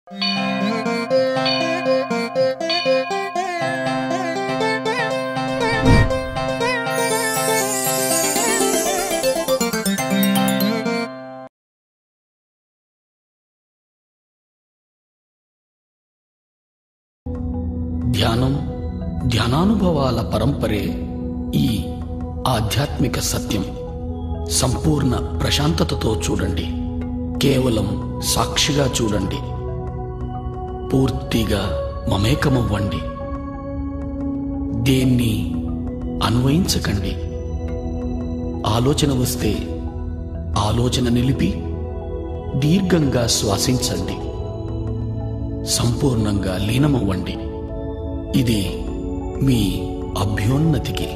ధ్యానం, ధ్యానానుభవాల పరంపరే ఈ ఆధ్యాత్మిక సత్యం. సంపూర్ణ ప్రశాంతతతో చూడండి, కేవలం సాక్షిగా చూడండి, పూర్తిగా మమేకమవ్వండి. దేన్ని అన్వయించకండి. ఆలోచన వస్తే ఆలోచన నిలిపి దీర్ఘంగా శ్వాసించండి. సంపూర్ణంగా లీనమవ్వండి. ఇది మీ అభ్యున్నతికి.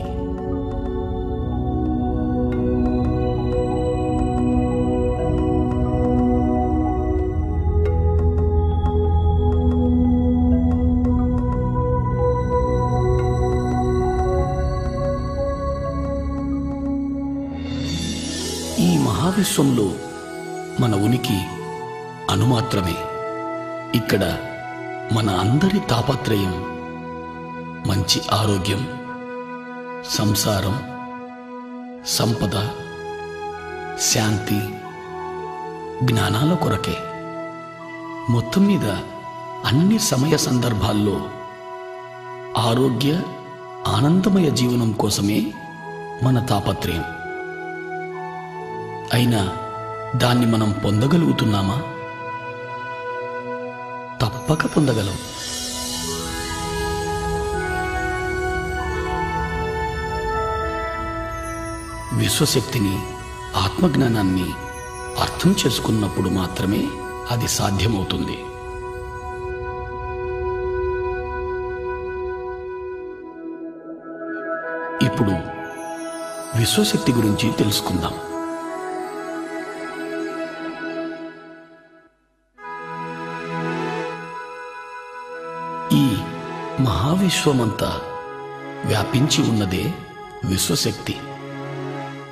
ఈ మహావిశ్వంలో మన ఉనికి అణుమాత్రమే. ఇక్కడ మన అందరి తాపత్రయం మంచి ఆరోగ్యం, సంసారం, సంపద, శాంతి, జ్ఞానాల కొరకే. మొత్తం మీద అన్ని సమయ సందర్భాల్లో ఆరోగ్య ఆనందమయ జీవనం కోసమే మన తాపత్రయం. అయినా దాన్ని మనం పొందగలుగుతున్నామా? తప్పక పొందగలం. విశ్వశక్తిని, ఆత్మజ్ఞానాన్ని అర్థం చేసుకున్నప్పుడు మాత్రమే అది సాధ్యమవుతుంది. ఇప్పుడు విశ్వశక్తి గురించి తెలుసుకుందాం. ఈ మహావిశ్వమంతా వ్యాపించి ఉన్నదే విశ్వశక్తి.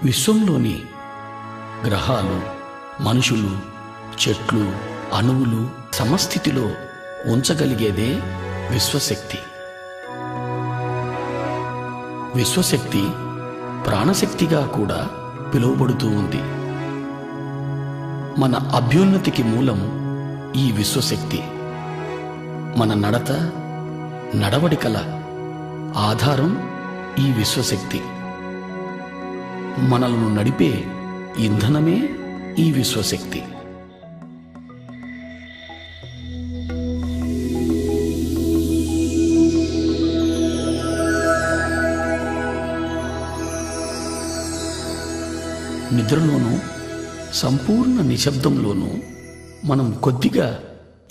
విశ్వంలోని గ్రహాలు, మనుషులు, చెట్లు, అణువులు సమస్థితిలో ఉంచగలిగేదే విశ్వశక్తి. విశ్వశక్తి ప్రాణశక్తిగా కూడా పిలువబడుతూ ఉంది. మన అభ్యున్నతికి మూలం ఈ విశ్వశక్తి. మన నడత, నడవడికల ఆధారం ఈ విశ్వశక్తి. మనలను నడిపే ఇంధనమే ఈ విశ్వశక్తి. నిద్రలోనూ సంపూర్ణ నిశ్శబ్దంలోనూ మనం కొద్దిగా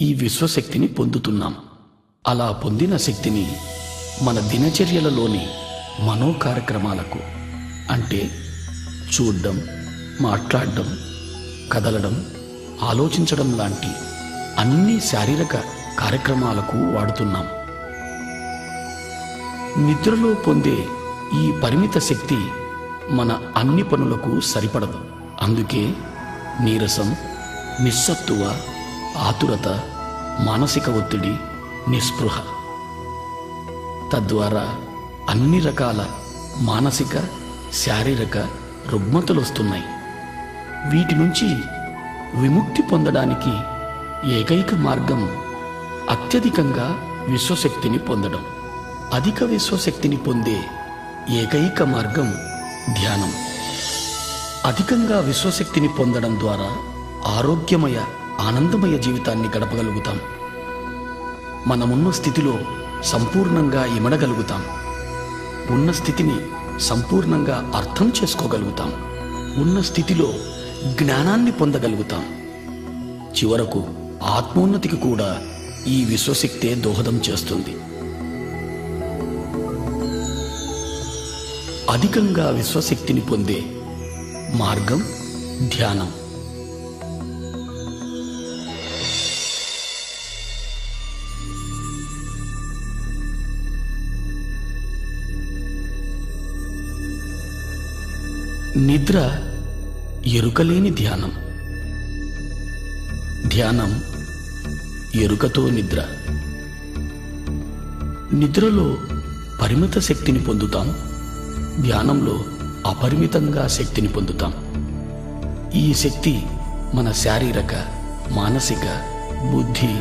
ఈ విశ్వశక్తిని పొందుతున్నాం. అలా పొందిన శక్తిని మన దినచర్యలలోని మనో కార్యక్రమాలకు, అంటే చూడడం, మాట్లాడడం, కదలడం, ఆలోచించడం లాంటి అన్ని శారీరక కార్యక్రమాలకు వాడుతున్నాం. నిద్రలో పొందే ఈ పరిమిత శక్తి మన అన్ని పనులకు సరిపడదు. అందుకే నీరసం, నిస్సత్తువ, ఆతురత, మానసిక ఒత్తిడి, నిస్పృహ, తద్వారా అన్ని రకాల మానసిక, శారీరక రుగ్మతలు వస్తున్నాయి. వీటి నుంచి విముక్తి పొందడానికి ఏకైక మార్గం అత్యధికంగా విశ్వశక్తిని పొందడం. అధిక విశ్వశక్తిని పొందే ఏకైక మార్గం ధ్యానం. అధికంగా విశ్వశక్తిని పొందడం ద్వారా ఆరోగ్యమయ, ఆనందమయ జీవితాన్ని గడపగలుగుతాం. మనమున్న స్థితిలో సంపూర్ణంగా ఇమడగలుగుతాం. ఉన్న స్థితిని సంపూర్ణంగా అర్థం చేసుకోగలుగుతాం. ఉన్న స్థితిలో జ్ఞానాన్ని పొందగలుగుతాం. చివరకు ఆత్మోన్నతికి కూడా ఈ విశ్వశక్తే దోహదం చేస్తుంది. అధికంగా విశ్వశక్తిని పొందే మార్గం ధ్యానం. నిద్ర ఎరుకలేని ధ్యానం. ధ్యానం ఎరుకతో నిద్ర. నిద్రలో పరిమిత శక్తిని పొందుతాం, ధ్యానంలో అపరిమితంగా శక్తిని పొందుతాం. ఈ శక్తి మన శారీరక, మానసిక, బుద్ధి,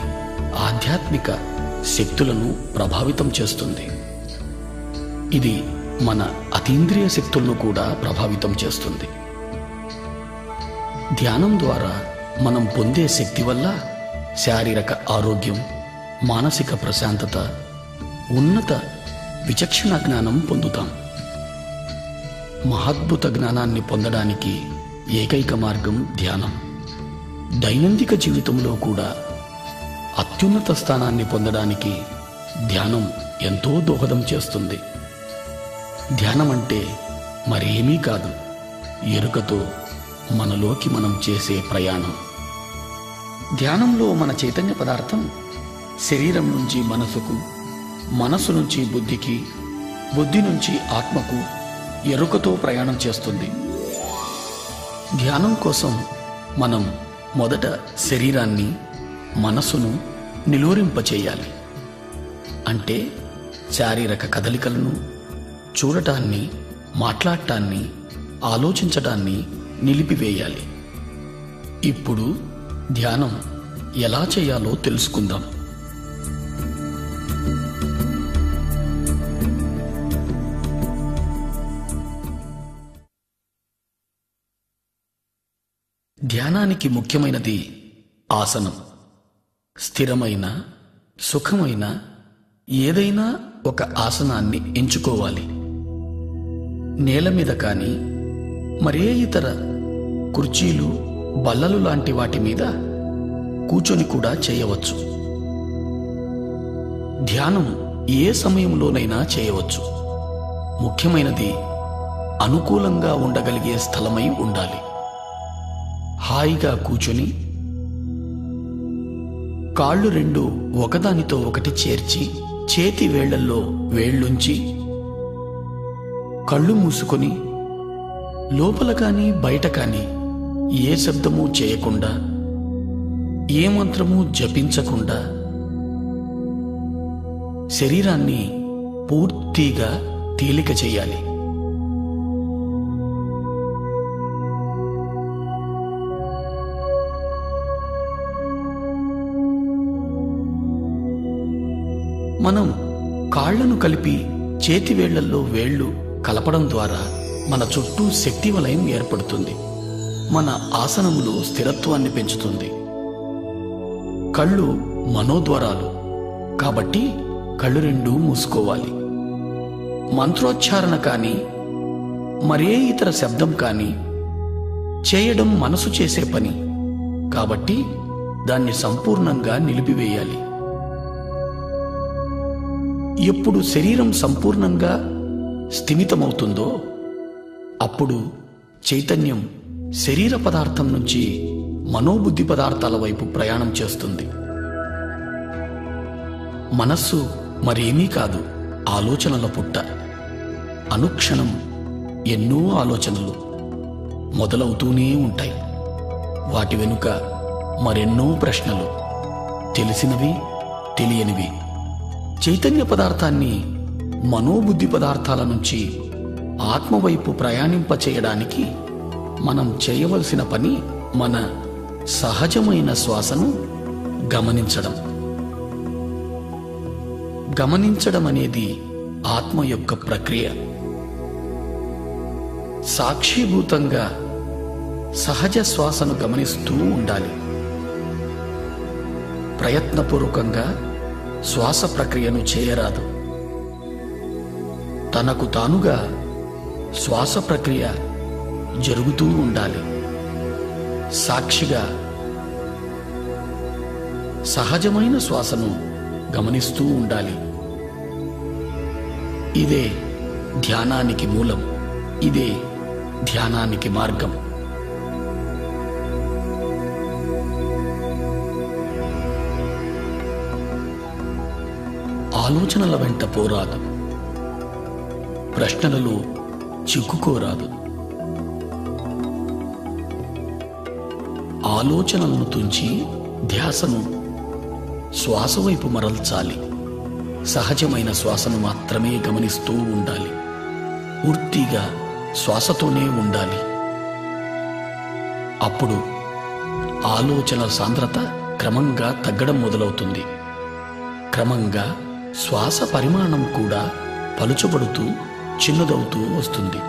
ఆధ్యాత్మిక శక్తులను ప్రభావితం చేస్తుంది. ఇది మన అతీంద్రియ శక్తులను కూడా ప్రభావితం చేస్తుంది. ధ్యానం ద్వారా మనం పొందే శక్తి వల్ల శారీరక ఆరోగ్యం, మానసిక ప్రశాంతత, ఉన్నత విచక్షణ జ్ఞానం పొందుతాం. మహాద్భుత జ్ఞానాన్ని పొందడానికి ఏకైక మార్గం ధ్యానం. దైనందిక జీవితంలో కూడా అత్యున్నత స్థానాన్ని పొందడానికి ధ్యానం ఎంతో దోహదం చేస్తుంది. ధ్యానం అంటే మరేమీ కాదు, ఎరుకతో మనలోకి మనం చేసే ప్రయాణం. ధ్యానంలో మన చైతన్య పదార్థం శరీరం నుంచి మనసుకు, మనసు నుంచి బుద్ధికి, బుద్ధి నుంచి ఆత్మకు ఎరుకతో ప్రయాణం చేస్తుంది. ధ్యానం కోసం మనం మొదట శరీరాన్ని, మనసును నిలువరింపచేయాలి. అంటే శారీరక కదలికలను, చూడటాన్ని, మాట్లాడటాన్ని, ఆలోచించటాన్ని నిలిపివేయాలి. ఇప్పుడు ధ్యానం ఎలా చేయాలో తెలుసుకుందాం. ధ్యానానికి ముఖ్యమైనది ఆసనం. స్థిరమైన, సుఖమైన ఏదైనా ఒక ఆసనాన్ని ఎంచుకోవాలి. నేల మీద కానీ మరే ఇతర కుర్చీలు, బల్లలు లాంటి వాటి మీద కూర్చొని కూడా చేయవచ్చు. ధ్యానం ఏ సమయంలోనైనా చేయవచ్చు. ముఖ్యమైనది అనుకూలంగా ఉండగలిగే స్థలమై ఉండాలి. హాయిగా కూర్చొని కాళ్ళు రెండు ఒకదానితో ఒకటి చేర్చి, చేతి వేళ్లల్లో వేళ్లుంచి, కళ్ళు మూసుకొని లోపల కానీ బయట కానీ ఏ శబ్దమూ చేయకుండా, ఏ మంత్రమూ జపించకుండా శరీరాన్ని పూర్తిగా తేలిక చేయాలి. మనం కాళ్లను కలిపి చేతివేళ్లల్లో వేళ్లు కలపడం ద్వారా మన చుట్టూ శక్తి వలయం ఏర్పడుతుంది. మన ఆసనములో స్థిరత్వాన్ని పెంచుతుంది. కళ్ళు మనోద్వారాలు కాబట్టి కళ్ళు రెండూ మూసుకోవాలి. మంత్రోచ్చారణ కానీ మరే ఇతర శబ్దం కానీ చేయడం మనసు చేసే పని కాబట్టి దాన్ని సంపూర్ణంగా నిలిపివేయాలి. ఎప్పుడు శరీరం సంపూర్ణంగా స్థిమితమవుతుందో అప్పుడు చైతన్యం శరీర పదార్థం నుంచి మనోబుద్ధి పదార్థాల వైపు ప్రయాణం చేస్తుంది. మనస్సు మరేమీ కాదు, ఆలోచనల పుట్ట. అనుక్షణం ఎన్నో ఆలోచనలు మొదలవుతూనే ఉంటాయి. వాటి వెనుక మరెన్నో ప్రశ్నలు, తెలిసినవి, తెలియనివి. చైతన్య పదార్థాన్ని మనోబుద్ధి పదార్థాల నుంచి ఆత్మవైపు ప్రయాణింపచేయడానికి మనం చేయవలసిన పని మన సహజమైన శ్వాసను గమనించడం. గమనించడం అనేది ఆత్మ యొక్క ప్రక్రియ. సాక్షిభూతంగా సహజ శ్వాసను గమనిస్తూ ఉండాలి. ప్రయత్నపూర్వకంగా శ్వాస ప్రక్రియను చేయరాదు. తనకు తానుగా శ్వాస ప్రక్రియ జరుగుతూ ఉండాలి. సాక్షిగా సహజమైన శ్వాసను గమనిస్తూ ఉండాలి. ఇదే ధ్యానానికి మూలం. ఇదే ధ్యానానికి మార్గం. ఆలోచనల వెంట పోరాదు. ప్రశ్నలలో చిక్కుకోరాదు. ఆలోచనలను తుంచి ధ్యాసను శ్వాస వైపు మరల్చాలి. సహజమైన శ్వాసను మాత్రమే గమనిస్తూ ఉండాలి. పూర్తిగా శ్వాసతోనే ఉండాలి. అప్పుడు ఆలోచనల సాంద్రత క్రమంగా తగ్గడం మొదలవుతుంది. క్రమంగా శ్వాస పరిమాణం కూడా పలుచబడుతూ చిన్నదవుతూ వస్తుంది.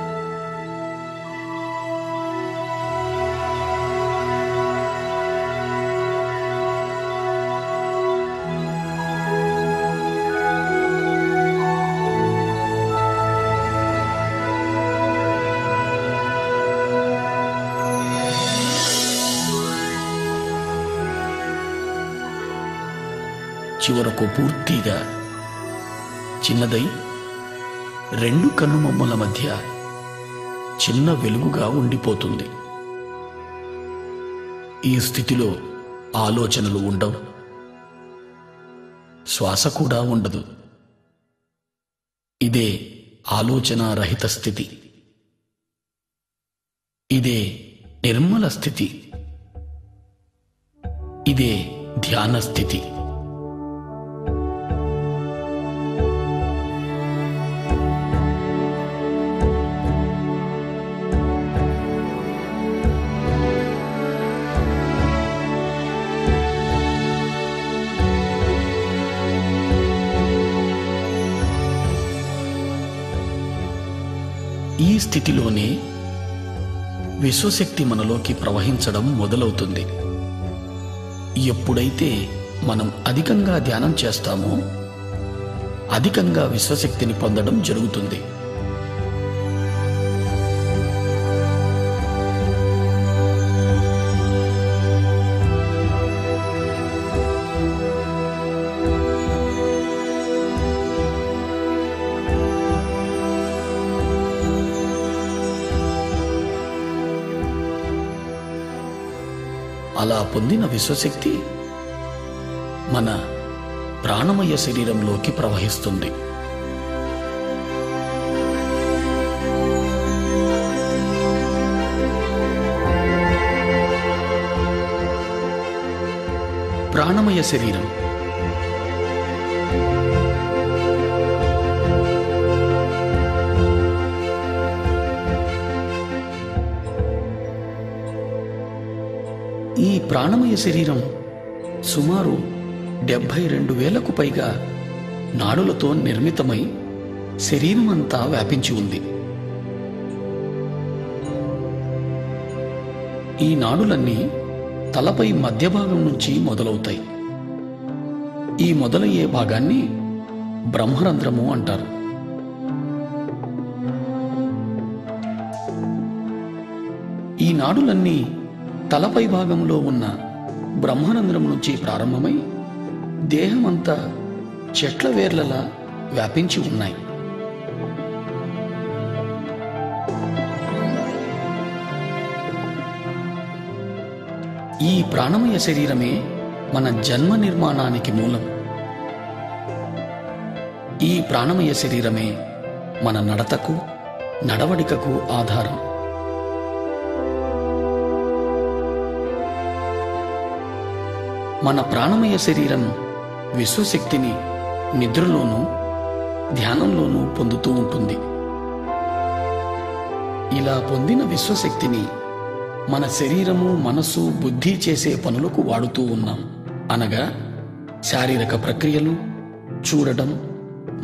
చివరకు పూర్తిగా చిన్నదై రెండు కన్నుమొమ్మల మధ్య చిన్న వెలుగుగా ఉండిపోతుంది. ఈ స్థితిలో ఆలోచనలు ఉండవు, శ్వాస కూడా ఉండదు. ఇదే ఆలోచన రహిత స్థితి. ఇదే నిర్మల స్థితి. ఇదే ధ్యాన స్థితి. ఈ స్థితిలోనే విశ్వశక్తి మనలోకి ప్రవహించడం మొదలవుతుంది. ఎప్పుడైతే మనం అధికంగా ధ్యానం చేస్తామో అధికంగా విశ్వశక్తిని పొందడం జరుగుతుంది. అలా పొందిన విశ్వశక్తి మన ప్రాణమయ శరీరంలోకి ప్రవహిస్తుంది. ప్రాణమయ శరీరం ఈ ప్రాణమయ శరీరం సుమారు 72,000కు పైగా నాడులతో నిర్మితమై శరీరం అంతా వ్యాపించి ఉంది. ఈ నాడులన్నీ తలపై మధ్య భాగం నుంచి మొదలవుతాయి. ఈ మొదలయ్యే భాగాన్ని బ్రహ్మరంధ్రము అంటారు. ఈ నాడులన్నీ తలపై భాగంలో ఉన్న బ్రహ్మరంధ్రం నుంచి ప్రారంభమై దేహమంతా చెట్ల వేర్లలా వ్యాపించి ఉన్నాయి. ఈ ప్రాణమయ శరీరమే మన జన్మ నిర్మాణానికి మూలం. ఈ ప్రాణమయ శరీరమే మన నడతకు, నడవడికకు ఆధారం. మన ప్రాణమయ శరీరం విశ్వశక్తిని నిద్రలోనూ ధ్యానంలోనూ పొందుతూ ఉంటుంది. ఇలా పొందిన విశ్వశక్తిని మన శరీరము, మనసు, బుద్ధి చేసే పనులకు వాడుతూ ఉన్నాం. అనగా శారీరక ప్రక్రియలు, చూడడం,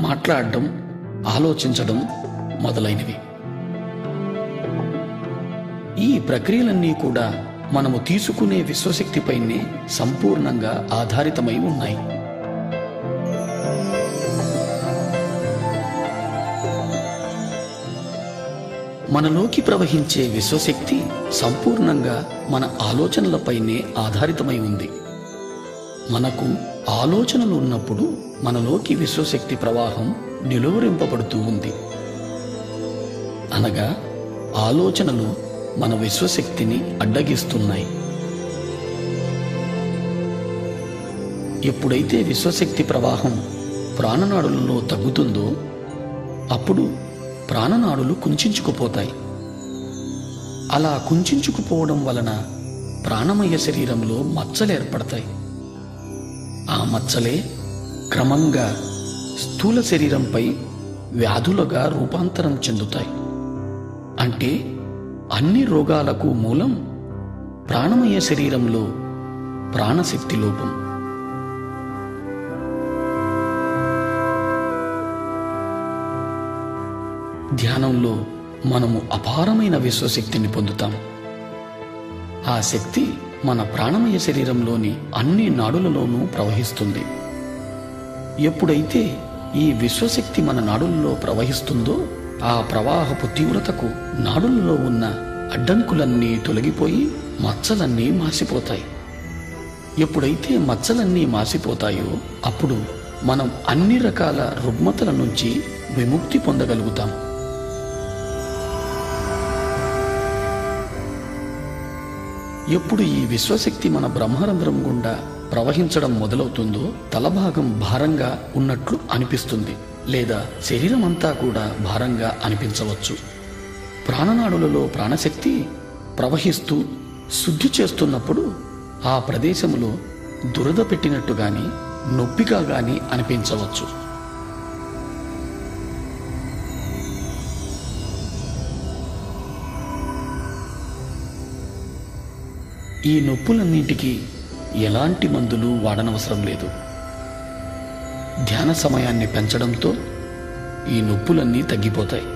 మాట్లాడడం, ఆలోచించడం మొదలైనవి. ఈ ప్రక్రియలన్నీ కూడా మనము తీసుకునే విశ్వశక్తిపైనే సంపూర్ణంగా ఆధారితమై ఉన్నాయి. మనలోకి ప్రవహించే విశ్వశక్తి సంపూర్ణంగా మన ఆలోచనలపైనే ఆధారితమై ఉంది. మనకు ఆలోచనలు ఉన్నప్పుడు మనలోకి విశ్వశక్తి ప్రవాహం నిలువరింపబడుతూ ఉంది. అనగా ఆలోచనలు మన విశ్వశక్తిని అడ్డగిస్తున్నాయి. ఎప్పుడైతే విశ్వశక్తి ప్రవాహం ప్రాణనాడులలో తగ్గుతుందో అప్పుడు ప్రాణనాడులు కుంచుకుపోతాయి. అలా కుంచుకుపోవడం వలన ప్రాణమయ శరీరంలో మచ్చలు ఏర్పడతాయి. ఆ మచ్చలే క్రమంగా స్థూల శరీరంపై వ్యాధులుగా రూపాంతరం చెందుతాయి. అంటే అన్ని రోగాలకు మూలం ప్రాణమయ శరీరంలో ప్రాణశక్తి లోపం. ధ్యానంలో మనము అపారమైన విశ్వశక్తిని పొందుతాం. ఆ శక్తి మన ప్రాణమయ శరీరంలోని అన్ని నాడులలోనూ ప్రవహిస్తుంది. ఎప్పుడైతే ఈ విశ్వశక్తి మన నాడులలో ప్రవహిస్తుందో ఆ ప్రవాహపు తీవ్రతకు నాడులలో ఉన్న అడ్డంకులన్నీ తొలగిపోయి మచ్చలన్నీ మాసిపోతాయి. ఎప్పుడైతే మచ్చలన్నీ మాసిపోతాయో అప్పుడు మనం అన్ని రకాల రుగ్మతల నుంచి విముక్తి పొందగలుగుతాం. ఎప్పుడు ఈ విశ్వశక్తి మన బ్రహ్మరంధ్రం గుండా ప్రవహించడం మొదలవుతుందో తలభాగం భారంగా ఉన్నట్లు అనిపిస్తుంది, లేదా శరీరం అంతా కూడా భారంగా అనిపించవచ్చు. ప్రాణనాడులలో ప్రాణశక్తి ప్రవహిస్తూ శుద్ధి చేస్తున్నప్పుడు ఆ ప్రదేశంలో దురద పెట్టినట్టు గాని నొప్పిగా గాని అనిపించవచ్చు. ఈ నొప్పులన్నింటికీ ఎలాంటి మందులు వాడనవసరం లేదు. ధ్యాన సమయాన్ని పెంచడంతో ఈ నొప్పులన్నీ తగ్గిపోతాయి.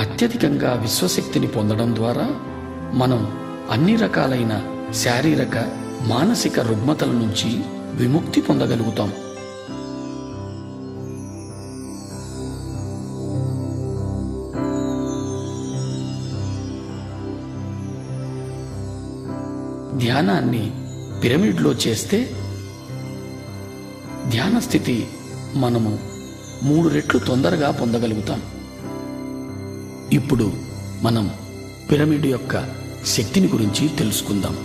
అత్యధికంగా విశ్వశక్తిని పొందడం ద్వారా మనం అన్ని రకాలైన శారీరక మానసిక రుగ్మతల నుంచి విముక్తి పొందగలుగుతాం. ధ్యానాన్ని పిరమిడ్లో చేస్తే ధ్యాన స్థితి మనము 3 రెట్లు తొందరగా పొందగలుగుతాం. ఇప్పుడు మనం పిరమిడ్ యొక్క శక్తిని గురించి తెలుసుకుందాం.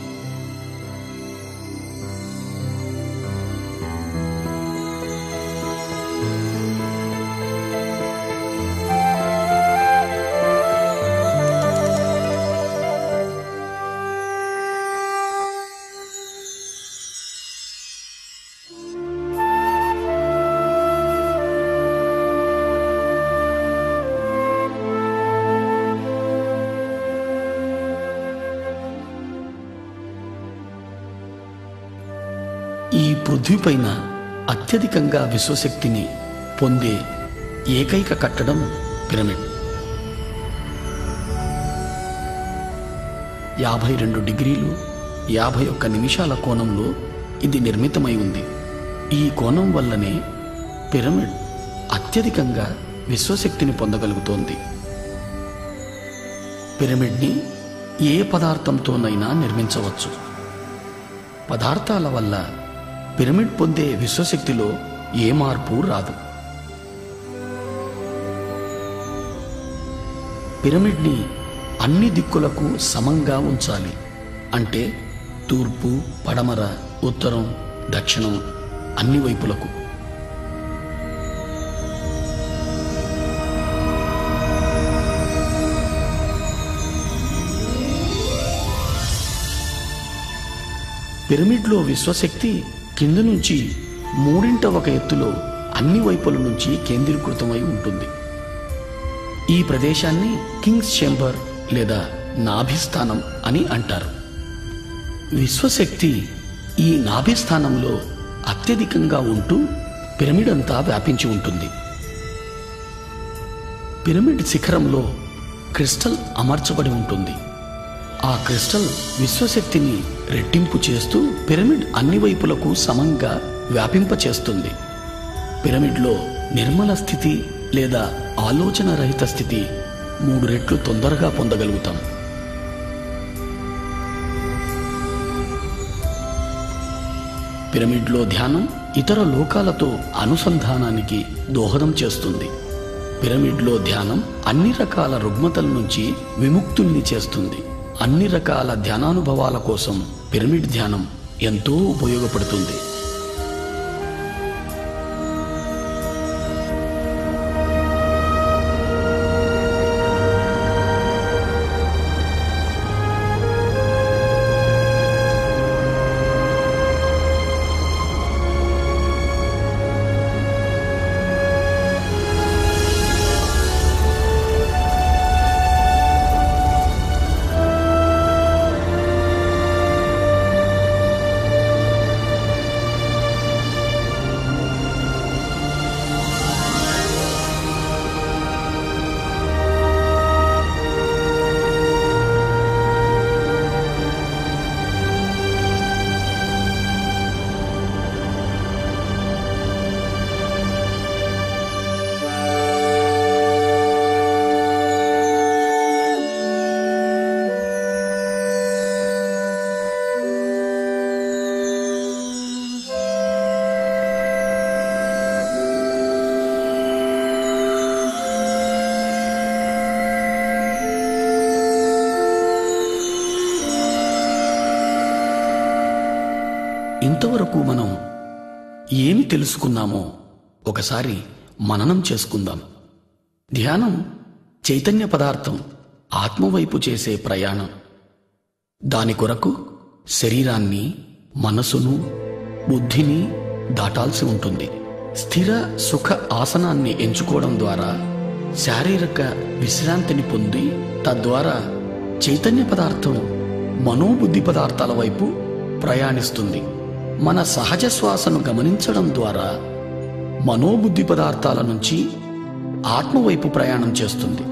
ఈ పృథ్వీపైన అత్యధికంగా విశ్వశక్తిని పొందే ఏకైక కట్టడం పిరమిడ్. 52 డిగ్రీలు 51 నిమిషాల కోణంలో ఇది నిర్మితమై ఉంది. ఈ కోణం వల్లనే పిరమిడ్ అత్యధికంగా విశ్వశక్తిని పొందగలుగుతోంది. పిరమిడ్ని ఏ పదార్థంతోనైనా నిర్మించవచ్చు. పదార్థాల వల్ల పిరమిడ్ పొందే విశ్వశక్తిలో ఏ మార్పు రాదు. పిరమిడ్ని అన్ని దిక్కులకు సమంగా ఉంచాలి. అంటే తూర్పు, పడమర, ఉత్తరం, దక్షిణం అన్ని వైపులకు. పిరమిడ్లో విశ్వశక్తి కింద నుంచి 3/1 ఎత్తులో అన్ని వైపుల నుంచి కేంద్రీకృతమై ఉంటుంది. ఈ ప్రదేశాన్ని కింగ్స్ చేంబర్ లేదా నాభిస్థానం అని అంటారు. విశ్వశక్తి ఈ నాభిస్థానంలో అత్యధికంగా ఉంటూ పిరమిడ్ అంతా వ్యాపించి ఉంటుంది. పిరమిడ్ శిఖరంలో క్రిస్టల్ అమర్చబడి ఉంటుంది. ఆ క్రిస్టల్ విశ్వశక్తిని రెట్టింపు చేస్తూ పిరమిడ్ అన్ని వైపులకు సమంగా వ్యాపింపచేస్తుంది. పిరమిడ్లో నిర్మల స్థితి లేదా ఆలోచన రహిత స్థితి 3 రెట్లు తొందరగా పొందగలుగుతాం. పిరమిడ్లో ధ్యానం ఇతర లోకాలతో అనుసంధానానికి దోహదం చేస్తుంది. పిరమిడ్లో ధ్యానం అన్ని రకాల రుగ్మతల నుంచి విముక్తుల్ని చేస్తుంది. అన్ని రకాల ధ్యానానుభవాల కోసం పిరమిడ్ ధ్యానం ఎంతో ఉపయోగపడుతుంది. ఇంతవరకు మనం ఏమి తెలుసుకున్నామో ఒకసారి మననం చేసుకుందాం. ధ్యానం చైతన్య పదార్థం ఆత్మవైపు చేసే ప్రయాణం. దాని కొరకు శరీరాన్ని, మనసును, బుద్ధిని దాటాల్సి ఉంటుంది. స్థిర సుఖ ఆసనాన్ని ఎంచుకోవడం ద్వారా శారీరక విశ్రాంతిని పొంది తద్వారా చైతన్య పదార్థం మనోబుద్ధి పదార్థాల వైపు ప్రయాణిస్తుంది. మన సహజ శ్వాసను గమనించడం ద్వారా మనోబుద్ధి పదార్థాల నుంచి ఆత్మవైపు ప్రయాణం చేస్తుంది.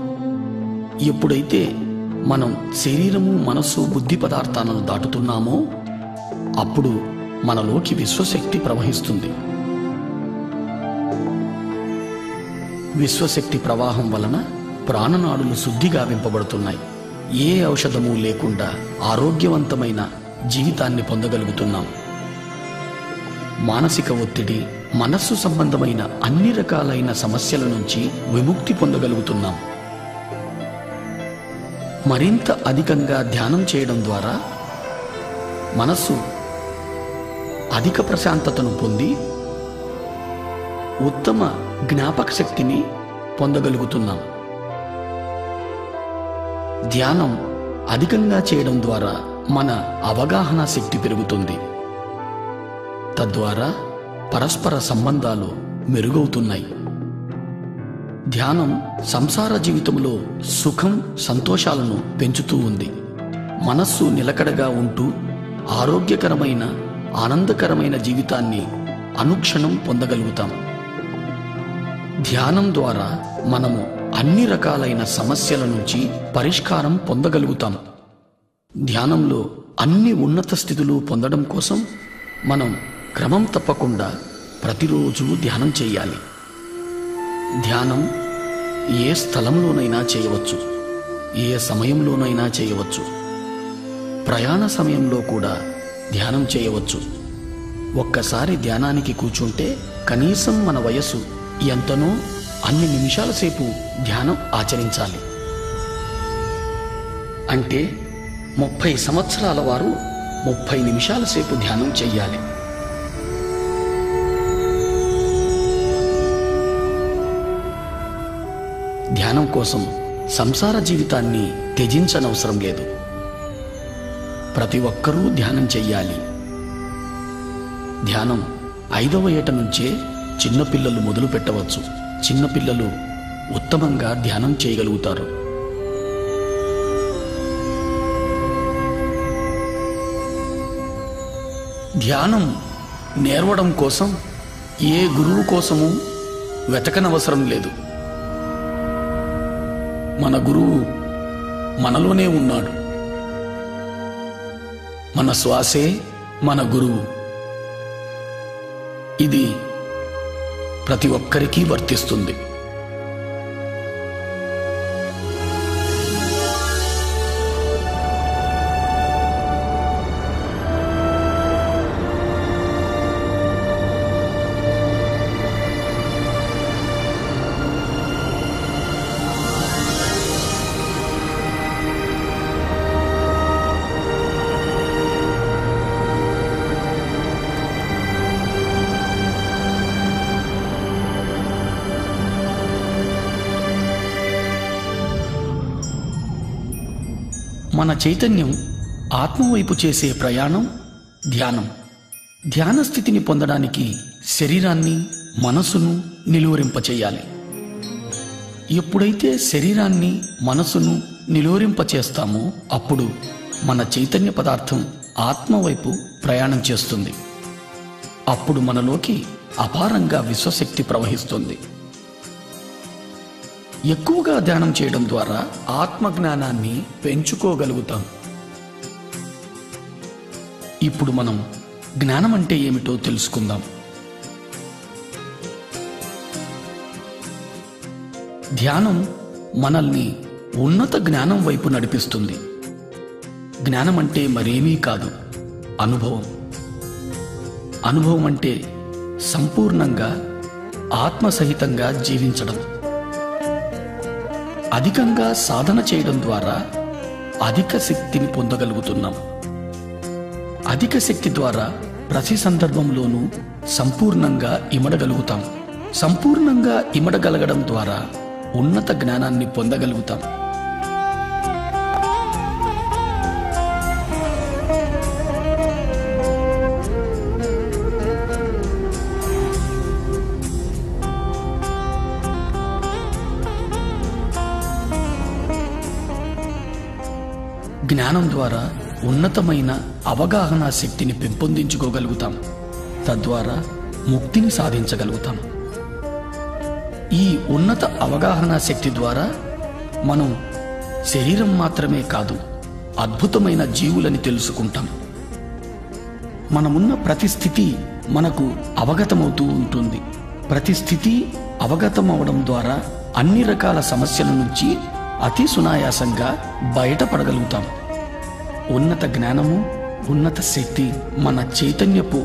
ఎప్పుడైతే మనం శరీరము, మనస్సు, బుద్ధి పదార్థాలను దాటుతున్నామో అప్పుడు మనలోకి విశ్వశక్తి ప్రవహిస్తుంది. విశ్వశక్తి ప్రవాహం వలన ప్రాణనాడులు శుద్ధిగా వింపబడుతున్నాయి. ఏ ఔషధము లేకుండా ఆరోగ్యవంతమైన జీవితాన్ని పొందగలుగుతున్నాం. మానసిక ఒత్తిడి, మనస్సు సంబంధమైన అన్ని రకాలైన సమస్యల నుంచి విముక్తి పొందగలుగుతున్నాం. మరింత అధికంగా ధ్యానం చేయడం ద్వారా మనస్సు అధిక ప్రశాంతతను పొంది ఉత్తమ జ్ఞాపక శక్తిని పొందగలుగుతున్నాం. ధ్యానం అధికంగా చేయడం ద్వారా మన అవగాహన శక్తి పెరుగుతుంది. తద్వారా పరస్పర సంబంధాలు మెరుగవుతున్నాయి. ధ్యానం సంసార జీవితంలో సుఖం, సంతోషాలను పెంచుతూ ఉంది. మనస్సు నిలకడగా ఉంటూ ఆరోగ్యకరమైన, ఆనందకరమైన జీవితాన్ని అనుక్షణం పొందగలుగుతాం. ధ్యానం ద్వారా మనము అన్ని రకాలైన సమస్యల నుంచి పరిష్కారం పొందగలుగుతాం. ధ్యానంలో అన్ని ఉన్నత స్థితులు పొందడం కోసం మనం క్రమం తప్పకుండా ప్రతిరోజు ధ్యానం చేయాలి. ధ్యానం ఏ స్థలంలోనైనా చేయవచ్చు, ఏ సమయంలోనైనా చేయవచ్చు. ప్రయాణ సమయంలో కూడా ధ్యానం చేయవచ్చు. ఒక్కసారి ధ్యానానికి కూర్చుంటే కనీసం మన వయస్సు ఎంతనో అన్ని నిమిషాల సేపు ధ్యానం ఆచరించాలి. అంటే 30 సంవత్సరాల వారు 30 నిమిషాల సేపు ధ్యానం చెయ్యాలి. ధ్యానం కోసం సంసార జీవితాన్ని త్యజించనవసరం లేదు. ప్రతి ఒక్కరూ ధ్యానం చెయ్యాలి. ధ్యానం 5వ ఏట నుంచే చిన్నపిల్లలు మొదలు పెట్టవచ్చు. చిన్నపిల్లలు ఉత్తమంగా ధ్యానం చేయగలుగుతారు. ధ్యానం నేర్వడం కోసం ఏ గురువు కోసము వెతకనవసరం లేదు. మన గురువు మనలోనే ఉన్నాడు. మన శ్వాసే మన గురువు. ఇది ప్రతి ఒక్కరికి వర్తిస్తుంది. మన చైతన్యం ఆత్మవైపు చేసే ప్రయాణం ధ్యానం. ధ్యాన స్థితిని పొందడానికి శరీరాన్ని మనసును నిలువరింపచేయాలి. ఎప్పుడైతే శరీరాన్ని మనసును నిలువరింపచేస్తామో అప్పుడు మన చైతన్య పదార్థం ఆత్మవైపు ప్రయాణం చేస్తుంది. అప్పుడు మనలోకి అపారంగా విశ్వశక్తి ప్రవహిస్తుంది. ఎక్కువగా ధ్యానం చేయడం ద్వారా ఆత్మజ్ఞానాన్ని పెంచుకోగలుగుతాం. ఇప్పుడు మనం జ్ఞానం అంటే ఏమిటో తెలుసుకుందాం. ధ్యానం మనల్ని ఉన్నత జ్ఞానం వైపు నడిపిస్తుంది. జ్ఞానం అంటే మరేమీ కాదు, అనుభవం. అనుభవం అంటే సంపూర్ణంగా ఆత్మసహితంగా జీవించడం. అధికంగా సాధన చేయడం ద్వారా అధిక శక్తిని పొందగలుగుతున్నాం. అధిక శక్తి ద్వారా ప్రతి సందర్భంలోనూ సంపూర్ణంగా ఇమడగలుగుతాం. సంపూర్ణంగా ఇమడగలగడం ద్వారా ఉన్నత జ్ఞానాన్ని పొందగలుగుతాం. జ్ఞానం ద్వారా ఉన్నతమైన అవగాహన శక్తిని పెంపొందించుకోగలుగుతాం. తద్వారా ముక్తిని సాధించగలుగుతాం. ఈ ఉన్నత అవగాహన శక్తి ద్వారా మనం శరీరం మాత్రమే కాదు, అద్భుతమైన జీవులని తెలుసుకుంటాం. మనమున్న ప్రతి స్థితి మనకు అవగతమవుతూ ఉంటుంది. ప్రతి స్థితి అవగతం అవడం ద్వారా అన్ని రకాల సమస్యల నుంచి అతి సునాయాసంగా బయటపడగలుగుతాం. ఉన్నత జ్ఞానము, ఉన్నత శక్తి మన చైతన్యపు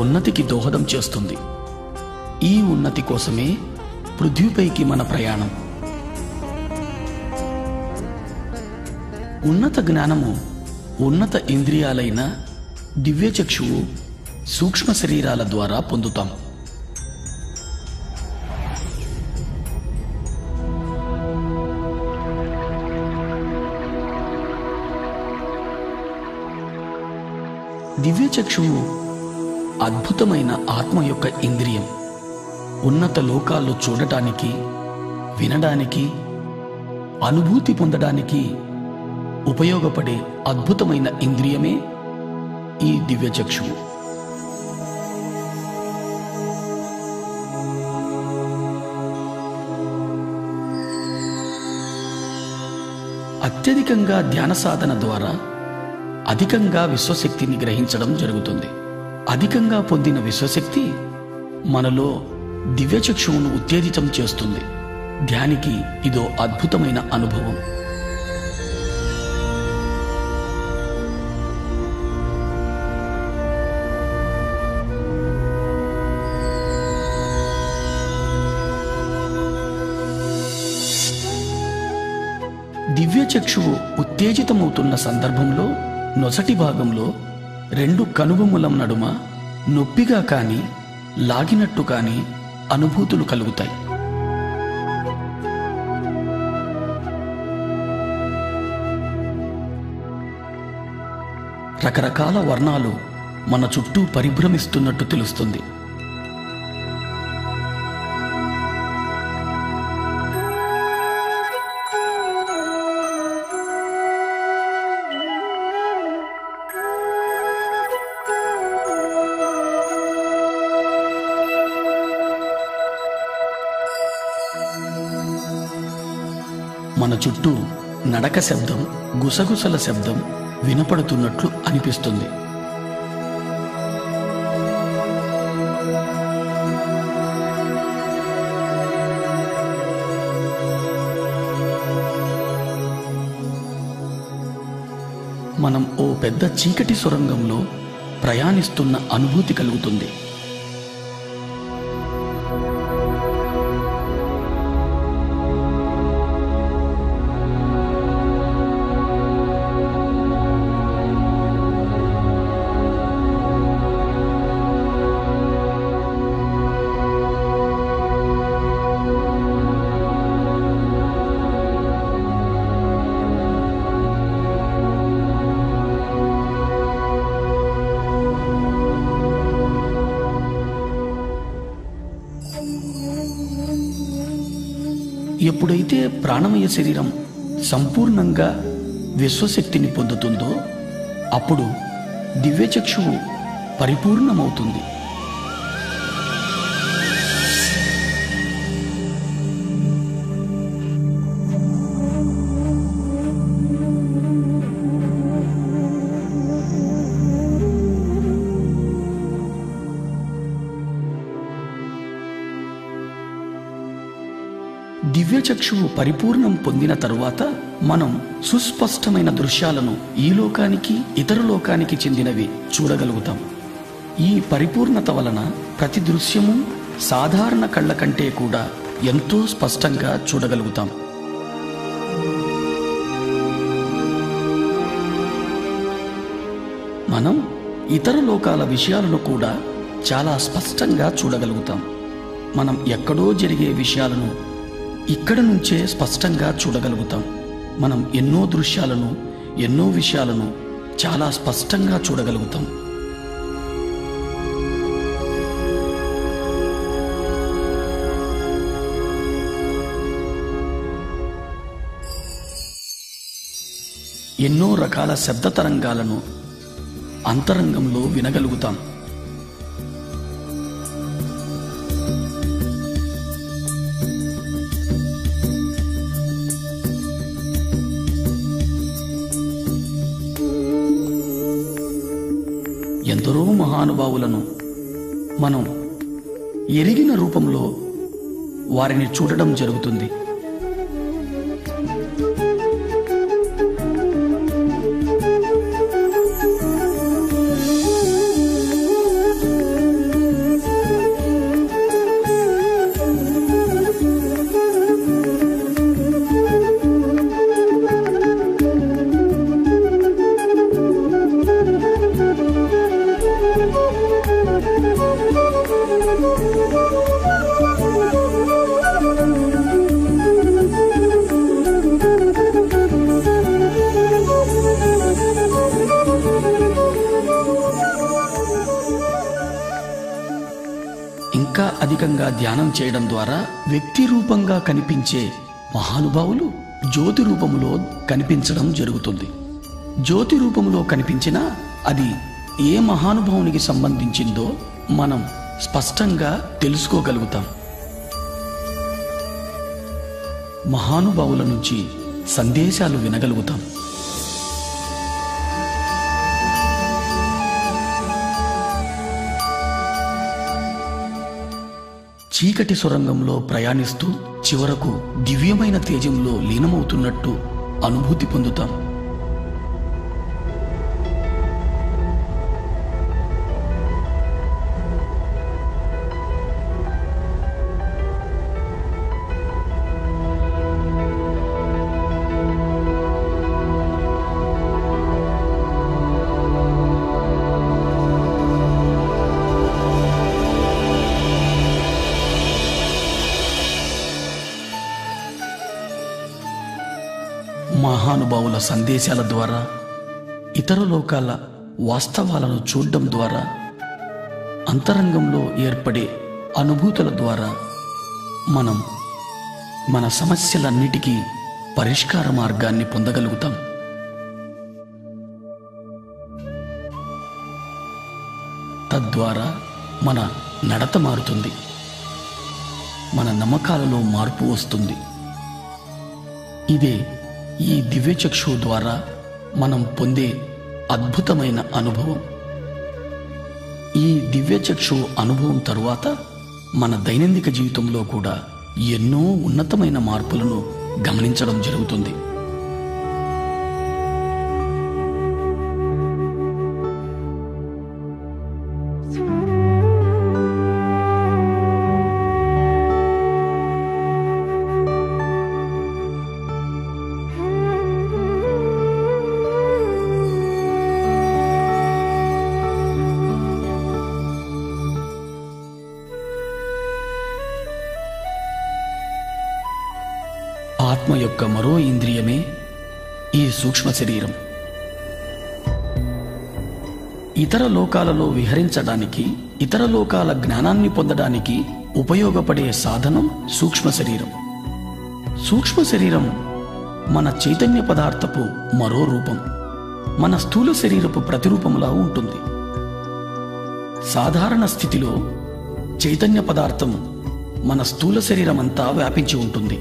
ఉన్నతికి దోహదం చేస్తుంది. ఈ ఉన్నతి కోసమే పృథ్వీపైకి మన ప్రయాణం. ఉన్నత జ్ఞానము ఉన్నత ఇంద్రియాలైన దివ్యచక్షువు, సూక్ష్మ శరీరాల ద్వారా పొందుతాం. దివ్యచక్షువు అద్భుతమైన ఆత్మ యొక్క ఇంద్రియం. ఉన్నత లోకాల్లో చూడటానికి, వినడానికి, అనుభూతి పొందడానికి ఉపయోగపడే అద్భుతమైన ఇంద్రియమే ఈ దివ్యచక్షువు. అత్యధికంగా ధ్యాన సాధన ద్వారా అధికంగా విశ్వశక్తిని గ్రహించడం జరుగుతుంది. అధికంగా పొందిన విశ్వశక్తి మనలో దివ్యచక్షువును ఉత్తేజితం చేస్తుంది. ధ్యానికి ఇదో అద్భుతమైన అనుభవం. దివ్యచక్షువు ఉత్తేజితమవుతున్న సందర్భంలో నొసటి భాగంలో రెండు కనుబొమ్మల నడుమ నొప్పిగా కాని, లాగినట్టు కాని అనుభూతులు కలుగుతాయి. రకరకాల వర్ణాలు మన చుట్టూ పరిభ్రమిస్తున్నట్టు తెలుస్తుంది. మన చుట్టూ నడక శబ్దం, గుసగుసల శబ్దం వినపడుతున్నట్లు అనిపిస్తుంది. మనం ఓ పెద్ద చీకటి సొరంగంలో ప్రయాణిస్తున్న అనుభూతి కలుగుతుంది. ఎప్పుడైతే ప్రాణమయ శరీరం సంపూర్ణంగా విశ్వశక్తిని పొందుతుందో అప్పుడు దివ్యచక్షువు పరిపూర్ణమవుతుంది. దివ్యచక్షువు పరిపూర్ణం పొందిన తరువాత మనం సుస్పష్టమైన దృశ్యాలను ఈ లోకానికి ఇతర లోకానికి చెందినవి చూడగలుగుతాం. ఈ పరిపూర్ణత వలన ప్రతి దృశ్యము సాధారణ కళ్ళ కంటే కూడా ఎంతో స్పష్టంగా చూడగలుగుతాం. మనం ఇతర లోకాల విషయాలను కూడా చాలా స్పష్టంగా చూడగలుగుతాం. మనం ఎక్కడో జరిగే విషయాలను ఇక్కడ నుంచే స్పష్టంగా చూడగలుగుతాం. మనం ఎన్నో దృశ్యాలను ఎన్నో విషయాలను చాలా స్పష్టంగా చూడగలుగుతాం. ఎన్నో రకాల శబ్ద తరంగాలను అంతరంగంలో వినగలుగుతాం. ఎందరో మహానుభావులను మనం ఎరిగిన రూపంలో వారిని చూడడం జరుగుతుంది. ఇంకా అధికంగా ధ్యానం చేయడం ద్వారా వ్యక్తి రూపంగా కనిపించే మహానుభావులు జ్యోతి రూపంలో కనిపించడం జరుగుతుంది. జ్యోతి రూపంలో కనిపించినా అది ఏ మహానుభావునికి సంబంధించిందో మనం స్పష్టంగా తెలుసుకోగలుగుతాం. మహానుభావుల నుంచి సందేశాలు వినగలుగుతాం. చీకటి సొరంగంలో ప్రయాణిస్తూ చివరకు దివ్యమైన తేజంలో లీనమవుతున్నట్టు అనుభూతి పొందుతాం. మహానుభావుల సందేశాల ద్వారా ఇతర లోకాల వాస్తవాలను చూడడం ద్వారా అంతరంగంలో ఏర్పడే అనుభూతుల ద్వారా మనం మన సమస్యలన్నిటికీ పరిష్కార మార్గాన్ని పొందగలుగుతాం. తద్వారా మన నడత మారుతుంది, మన నమ్మకాలలో మార్పు వస్తుంది. ఇదే ఈ దివ్యచక్షు ద్వారా మనం పొందే అద్భుతమైన అనుభవం. ఈ దివ్యచక్షు అనుభవం తరువాత మన దైనందిక జీవితంలో కూడా ఎన్నో ఉన్నతమైన మార్పులను గమనించడం జరుగుతుంది. ఆత్మ యొక్క మరో ఇంద్రియమే ఈ సూక్ష్మ శరీరం. ఇతర లోకాలలో విహరించడానికి, ఇతర లోకాల జ్ఞానాన్ని పొందడానికి ఉపయోగపడే సాధనం సూక్ష్మ శరీరం. సూక్ష్మ శరీరం మన చైతన్య పదార్థపు మరో రూపం. మన స్థూల శరీరపు ప్రతిరూపంలా ఉంటుంది. సాధారణ స్థితిలో చైతన్య పదార్థం మన స్థూల శరీరమంతా వ్యాపించి ఉంటుంది.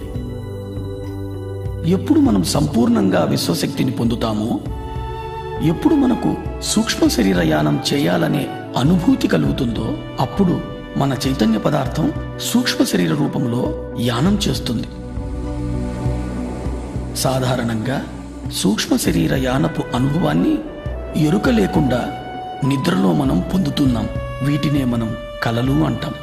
ఎప్పుడు మనం సంపూర్ణంగా విశ్వశక్తిని పొందుతామో, ఎప్పుడు మనకు సూక్ష్మ శరీర యానం చేయాలనే అనుభూతి కలుగుతుందో, అప్పుడు మన చైతన్య పదార్థం సూక్ష్మ శరీర రూపంలో యానం చేస్తుంది. సాధారణంగా సూక్ష్మ శరీర యానపు అనుభవాన్ని ఎరుక లేకుండా నిద్రలో మనం పొందుతున్నాం. వీటినే మనం కలలు అంటాం.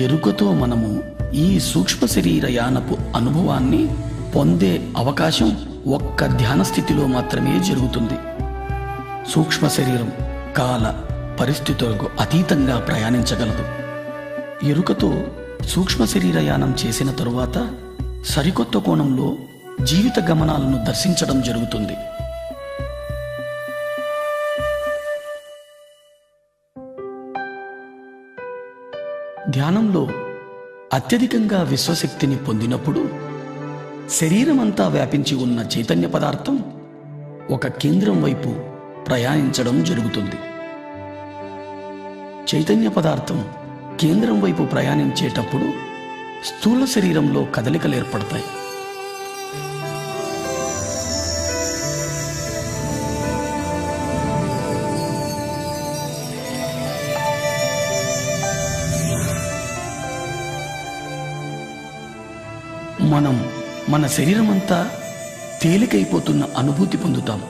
ఎరుకతో మనము ఈ సూక్ష్మ శరీర యానపు అనుభవాన్ని పొందే అవకాశం ఒక్క ధ్యాన స్థితిలో మాత్రమే జరుగుతుంది. సూక్ష్మ శరీరం కాల పరిస్థితులకు అతీతంగా ప్రయాణించగలదు. ఎరుకతో సూక్ష్మ శరీర యానం చేసిన తరువాత సరికొత్త కోణంలో జీవిత గమనాలను దర్శించడం జరుగుతుంది. ధ్యానంలో అత్యధికంగా విశ్వశక్తిని పొందినప్పుడు శరీరమంతా వ్యాపించి ఉన్న చైతన్య పదార్థం ఒక కేంద్రం వైపు ప్రయాణించడం జరుగుతుంది. చైతన్య పదార్థం కేంద్రం వైపు ప్రయాణించేటప్పుడు స్థూల శరీరంలో కదలికలు ఏర్పడతాయి. మనం మన శరీరమంతా తేలికైపోతున్న అనుభూతి పొందుతాం.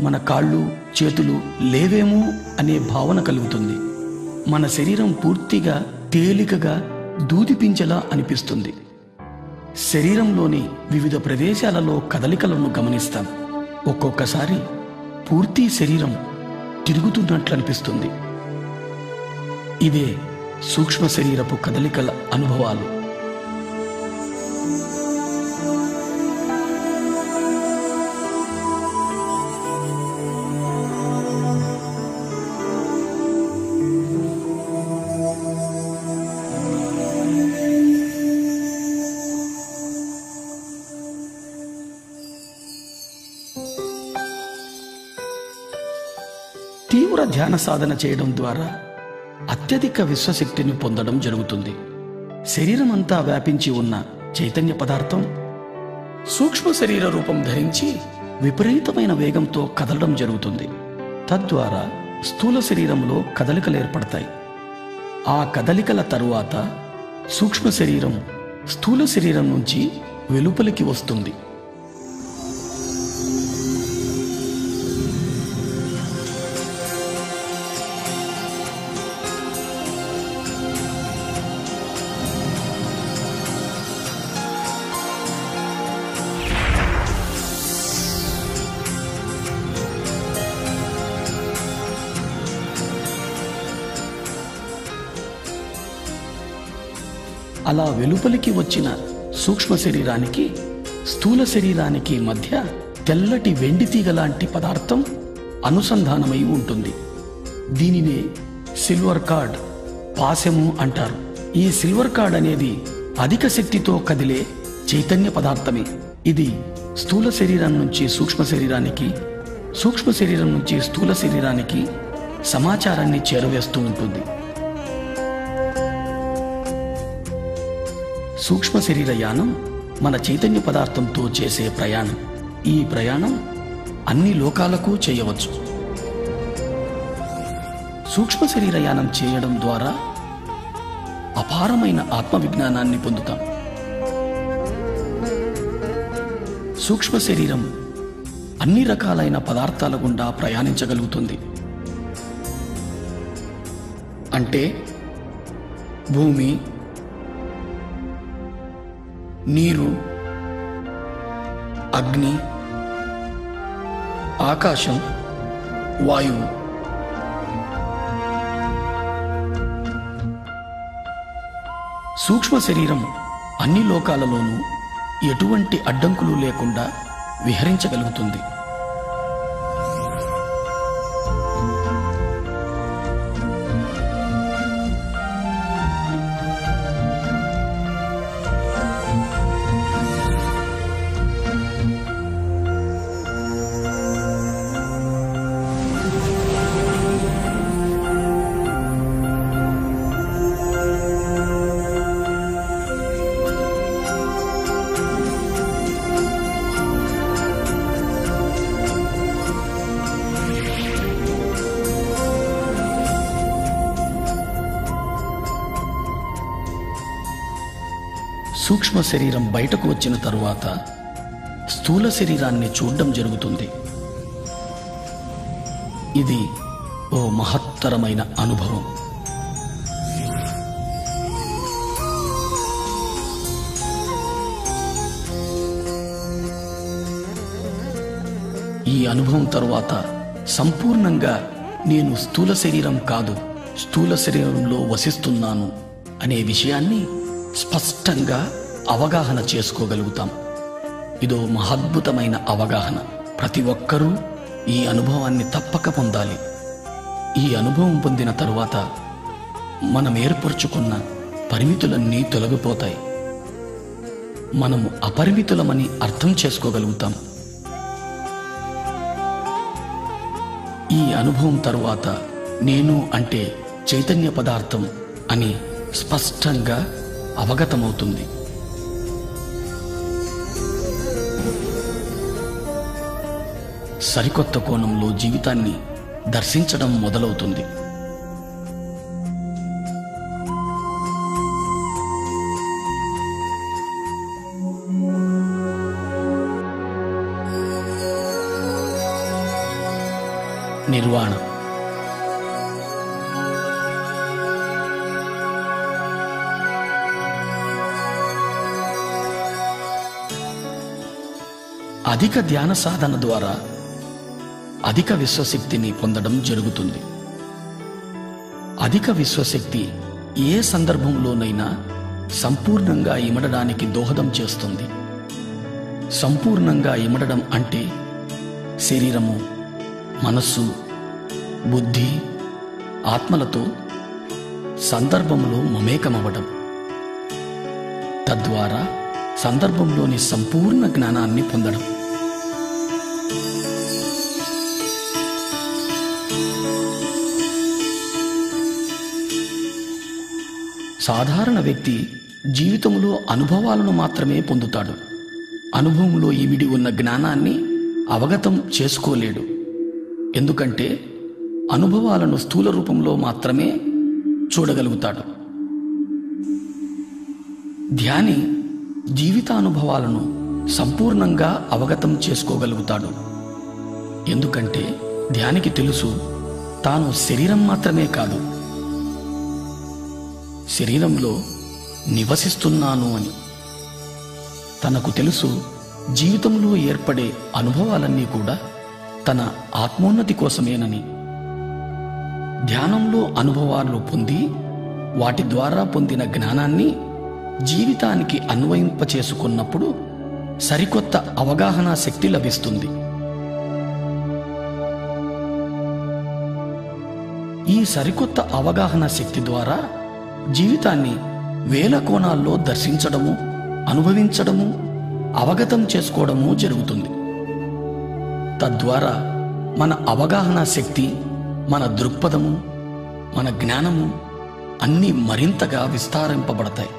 మన కాళ్ళు చేతులు లేవేమో అనే భావన కలుగుతుంది. మన శరీరం పూర్తిగా తేలికగా దూదిపించేలా అనిపిస్తుంది. శరీరంలోని వివిధ ప్రదేశాలలో కదలికలను గమనిస్తాం. ఒక్కొక్కసారి పూర్తి శరీరం తిరుగుతున్నట్లు అనిపిస్తుంది. ఇదే సూక్ష్మ శరీరపు కదలికల అనుభవాలు. తీవ్ర ధ్యాన సాధన చేయడం ద్వారా అత్యధిక విశ్వశక్తిని పొందడం జరుగుతుంది. శరీరం అంతా వ్యాపించి ఉన్న చైతన్య పదార్థం సూక్ష్మ శరీర రూపం ధరించి విపరీతమైన వేగంతో కదలడం జరుగుతుంది. తద్వారా స్థూల శరీరంలో కదలికలు ఏర్పడతాయి. ఆ కదలికల తరువాత సూక్ష్మ శరీరం స్థూల శరీరం నుంచి వెలుపలికి వస్తుంది. అలా వెలుపలికి వచ్చిన సూక్ష్మ శరీరానికి స్థూల శరీరానికి మధ్య తెల్లటి వెండి తీగ లాంటి పదార్థం అనుసంధానమై ఉంటుంది. దీనినే సిల్వర్ కార్డ్, పాశము అంటారు. ఈ సిల్వర్ కార్డ్ అనేది అధిక శక్తితో కదిలే చైతన్య పదార్థమే. ఇది స్థూల శరీరం నుంచి సూక్ష్మ శరీరానికి, సూక్ష్మ శరీరం నుంచి స్థూల శరీరానికి సమాచారాన్ని చేరవేస్తూ ఉంటుంది. సూక్ష్మ శరీర యానం మన చైతన్య పదార్థంతో చేసే ప్రయాణం. ఈ ప్రయాణం అన్ని లోకాలకు చేయవచ్చు. సూక్ష్మ శరీర యానం చేయడం ద్వారా అపారమైన ఆత్మవిజ్ఞానాన్ని పొందుతాం. సూక్ష్మ శరీరం అన్ని రకాలైన పదార్థాల గుండా ప్రయాణించగలుగుతుంది. అంటే భూమి, నీరు, అగ్ని, ఆకాశం, వాయువు. సూక్ష్మ శరీరం అన్ని లోకాలలోనూ ఎటువంటి అడ్డంకులు లేకుండా విహరించగలుగుతుంది. సూక్ష్మ శరీరం బయటకు వచ్చిన తరువాత స్థూల శరీరాన్ని చూడడం జరుగుతుంది. ఇది ఓ మహత్తరమైన అనుభవం. ఈ అనుభవం తరువాత సంపూర్ణంగా నేను స్థూల శరీరం కాదు, స్థూల శరీరంలో వసిస్తున్నాను అనే విషయాన్ని స్పష్టంగా అవగాహన చేసుకోగలుగుతాం. ఇదో మహద్భుతమైన అవగాహన. ప్రతి ఒక్కరూ ఈ అనుభవాన్ని తప్పక పొందాలి. ఈ అనుభవం పొందిన తరువాత మనం ఏర్పరచుకున్న పరిమితులన్నీ తొలగిపోతాయి. మనము అపరిమితులమని అర్థం చేసుకోగలుగుతాం. ఈ అనుభవం తరువాత నేను అంటే చైతన్య పదార్థం అని స్పష్టంగా అవగతమవుతుంది. సరికొత్త కోణంలో జీవితాన్ని దర్శించడం మొదలవుతుంది. నిర్వాణ. అధిక ధ్యాన సాధన ద్వారా అధిక విశ్వశక్తిని పొందడం జరుగుతుంది. అధిక విశ్వశక్తి ఏ సందర్భంలోనైనా సంపూర్ణంగా ఇమడడానికి దోహదం చేస్తుంది. సంపూర్ణంగా ఇమడడం అంటే శరీరము, మనస్సు, బుద్ధి, ఆత్మలతో సందర్భంలో మమేకమవ్వడం. తద్వారా సందర్భంలోని సంపూర్ణ జ్ఞానాన్ని పొందడం. సాధారణ వ్యక్తి జీవితంలో అనుభవాలను మాత్రమే పొందుతాడు. అనుభవంలో ఇమిడి ఉన్న జ్ఞానాన్ని అవగతం చేసుకోలేడు. ఎందుకంటే అనుభవాలను స్థూల రూపంలో మాత్రమే చూడగలుగుతాడు. ధ్యాని జీవితానుభవాలను సంపూర్ణంగా అవగతం చేసుకోగలుగుతాడు. ఎందుకంటే ధ్యానికి తెలుసు తాను శరీరం మాత్రమే కాదు, శరీరంలో నివసిస్తున్నాను అని. తనకు తెలుసు జీవితంలో ఏర్పడే అనుభవాలన్నీ కూడా తన ఆత్మోన్నతి కోసమేనని. ధ్యానంలో అనుభవాలు పొంది వాటి ద్వారా పొందిన జ్ఞానాన్ని జీవితానికి అన్వయింపచేసుకున్నప్పుడు సరికొత్త అవగాహన శక్తి లభిస్తుంది. ఈ సరికొత్త అవగాహన శక్తి ద్వారా జీవితాన్ని వేల కోణాల్లో దర్శించడము, అనుభవించడము, అవగతం చేసుకోవడము జరుగుతుంది. తద్వారా మన అవగాహన శక్తి, మన దృక్పథము, మన జ్ఞానము అన్నీ మరింతగా విస్తారింపబడతాయి.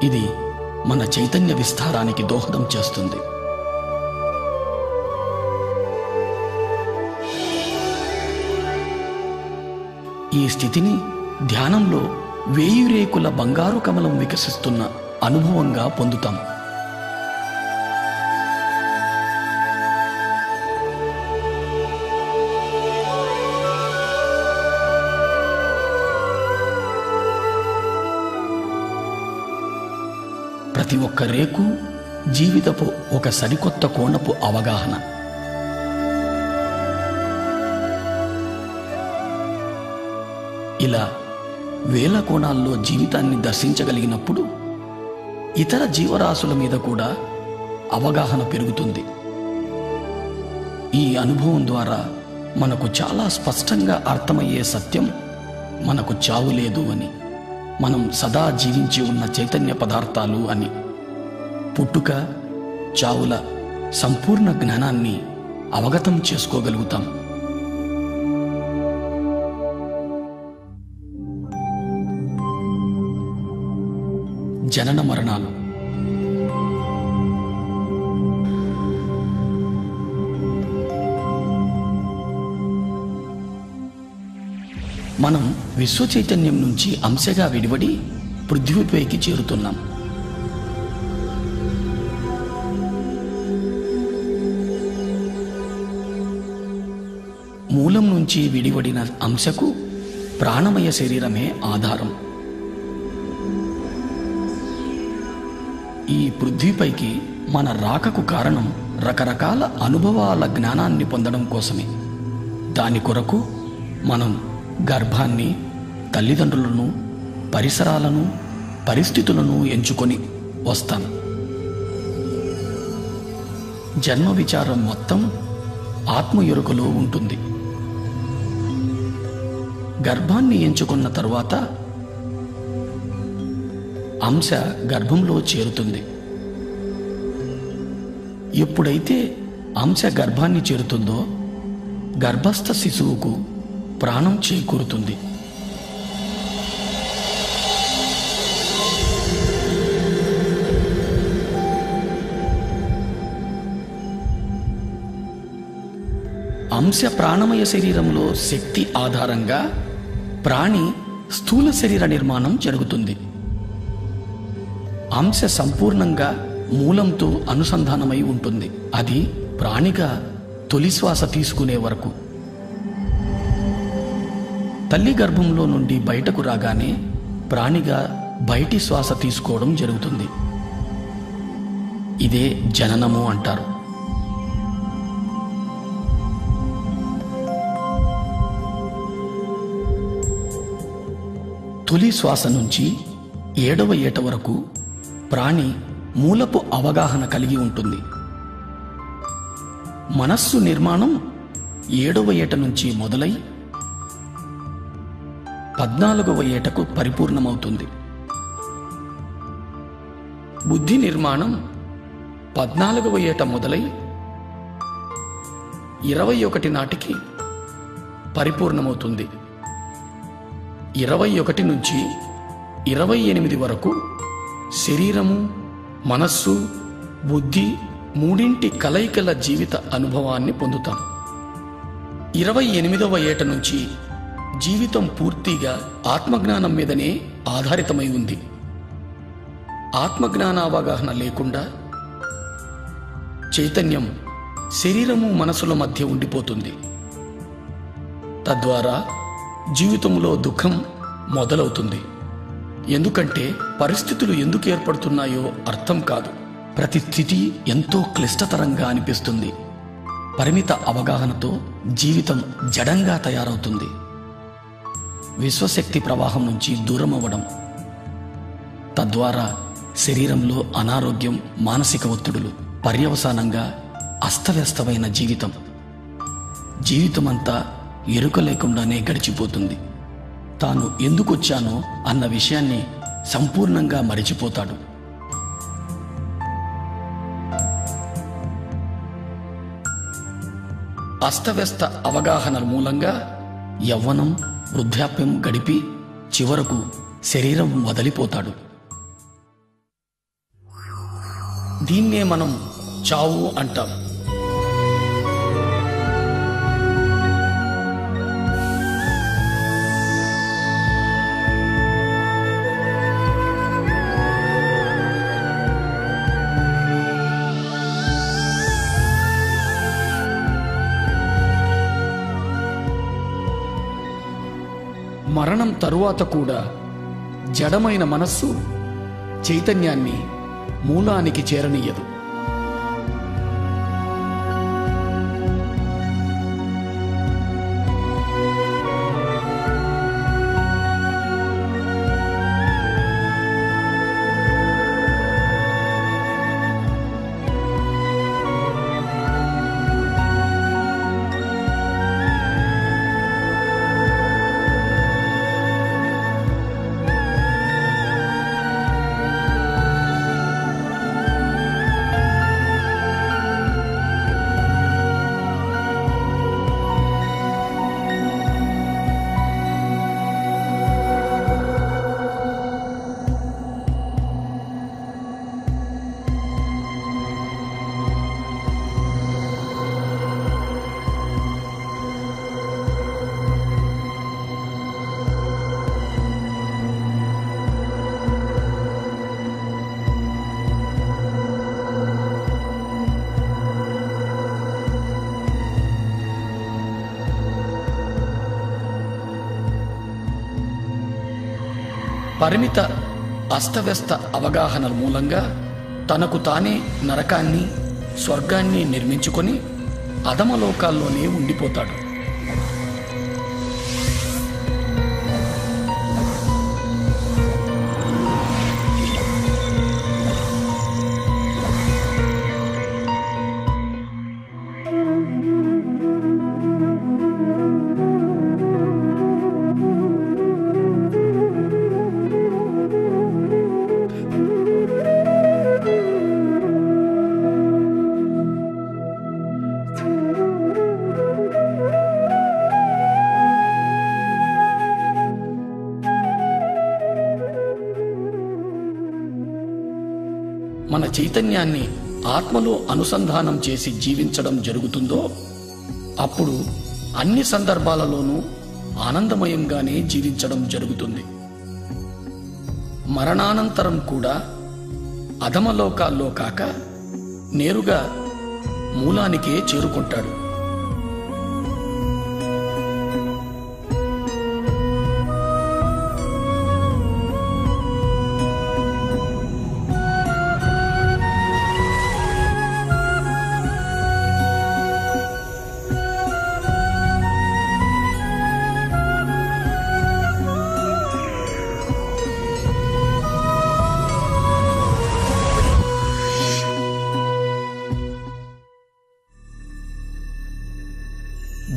ఇది మన చైతన్య విస్తారానికి దోహదం చేస్తుంది. ఈ స్థితిని ధ్యానంలో 1000 రేకుల బంగారు కమలం వికసిస్తున్న అనుభవంగా పొందుతాం. ప్రతి ఒక్క రేకు జీవితపు ఒక సరికొత్త కోణపు అవగాహన. ఇలా వేల కోణాల్లో జీవితాన్ని దర్శించగలిగినప్పుడు ఇతర జీవరాశుల మీద కూడా అవగాహన పెరుగుతుంది. ఈ అనుభవం ద్వారా మనకు చాలా స్పష్టంగా అర్థమయ్యే సత్యం మనకు చావు లేదు అని, మనం సదా జీవించి ఉన్న చైతన్య పదార్థాలు అని. పుట్టుక, చావుల సంపూర్ణ జ్ఞానాన్ని అవగతం చేసుకోగలుగుతాం. జనన మరణాలు. మనం విశ్వ చైతన్యం నుంచి అంశగా విడివడి పృథ్వీపైకి చేరుతున్నాం. మూలం నుంచి విడివడిన అంశకు ప్రాణమయ శరీరమే ఆధారం. ఈ పృథ్వీపైకి మన రాకకు కారణం రకరకాల అనుభవాల జ్ఞానాన్ని పొందడం కోసమే. దాని కొరకు మనం గర్భాన్ని, తల్లిదండ్రులను, పరిసరాలను, పరిస్థితులను ఎంచుకొని వస్తాం. జన్మ విచారం మొత్తం ఆత్మ ఎరుకలో ఉంటుంది. గర్భాన్ని ఎంచుకున్న తరువాత అంశ గర్భంలో చేరుతుంది. ఎప్పుడైతే అంశ గర్భాన్ని చేరుతుందో గర్భస్థ శిశువుకు ప్రాణం చేకూరుతుంది. అంశ ప్రాణమయ శరీరంలో శక్తి ఆధారంగా ప్రాణి స్థూల శరీర నిర్మాణం జరుగుతుంది. అంశ సంపూర్ణంగా మూలంతో అనుసంధానమై ఉంటుంది. అది ప్రాణిగా తొలి శ్వాస తీసుకునే వరకు. తల్లి గర్భంలో నుండి బయటకు రాగానే ప్రాణిగా బయటి శ్వాస తీసుకోవడం జరుగుతుంది. ఇదే జననము అంటారు. తొలి శ్వాస నుంచి 7వ ఏట వరకు ప్రాణి మూలపు అవగాహన కలిగి ఉంటుంది. మనస్సు నిర్మాణం 7వ ఏట నుంచి మొదలై 14వ ఏటకు పరిపూర్ణమవుతుంది. బుద్ధి నిర్మాణం 14వ ఏట మొదలై 21 నాటికి పరిపూర్ణమవుతుంది. 21 నుంచి 28 వరకు శరీరము, మనస్సు, బుద్ధి మూడింటి కలయికల జీవిత అనుభవాన్ని పొందుతాం. 28వ ఏట నుంచి జీవితం పూర్తిగా ఆత్మజ్ఞానం మీదనే ఆధారితమై ఉంది. ఆత్మజ్ఞానావగాహన లేకుండా చైతన్యం శరీరము, మనసుల మధ్య ఉండిపోతుంది. తద్వారా జీవితంలో దుఃఖం మొదలవుతుంది. ఎందుకంటే పరిస్థితులు ఎందుకు ఏర్పడుతున్నాయో అర్థం కాదు. ప్రతి స్థితి ఎంతో క్లిష్టతరంగా అనిపిస్తుంది. పరిమిత అవగాహనతో జీవితం జడంగా తయారవుతుంది. విశ్వశక్తి ప్రవాహం నుంచి దూరం అవ్వడం, తద్వారా శరీరంలో అనారోగ్యం, మానసిక ఒత్తిడులు, పర్యవసానంగా అస్తవ్యస్తమైన జీవితమంతా ఎరుక లేకుండానే గడిచిపోతుంది. తాను ఎందుకొచ్చానో అన్న విషయాన్ని సంపూర్ణంగా మరిచిపోతాడు. అస్తవ్యస్త అవగాహన మూలంగా యవ్వనం, వృద్ధాప్యం గడిపి చివరకు శరీరం వదిలిపోతాడు. దీన్నే మనం చావు అంటాం. మరణం తరువాత కూడా జడమైన మనస్సు చైతన్యాన్ని మూలానికి చేరనీయదు. పరిమిత అస్తవ్యస్త అవగాహనల మూలంగా తనకు తానే నరకాన్ని స్వర్గాన్ని నిర్మించుకొని అధమలోకాల్లోనే ఉండిపోతాడు. మన చైతన్యాన్ని ఆత్మలో అనుసంధానం చేసి జీవించడం జరుగుతుందో అప్పుడు అన్ని సందర్భాలలోనూ ఆనందమయంగానే జీవించడం జరుగుతుంది. మరణానంతరం కూడా అధమలోకాల్లో కాక నేరుగా మూలానికే చేరుకుంటాడు.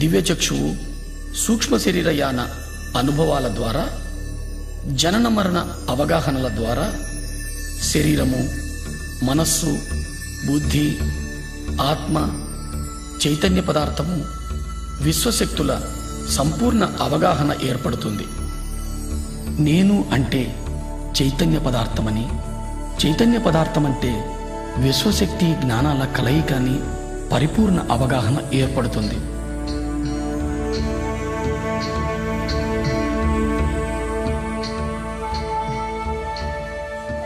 దివ్యచక్షువు సూక్ష్మ శరీరయాన అనుభవాల ద్వారా, జనన మరణ అవగాహనల ద్వారా శరీరము, మనస్సు, బుద్ధి, ఆత్మ, చైతన్య పదార్థము, విశ్వశక్తుల సంపూర్ణ అవగాహన ఏర్పడుతుంది. నేను అంటే చైతన్య పదార్థమని, చైతన్య పదార్థమంటే విశ్వశక్తి జ్ఞానాల కలయికని పరిపూర్ణ అవగాహన ఏర్పడుతుంది.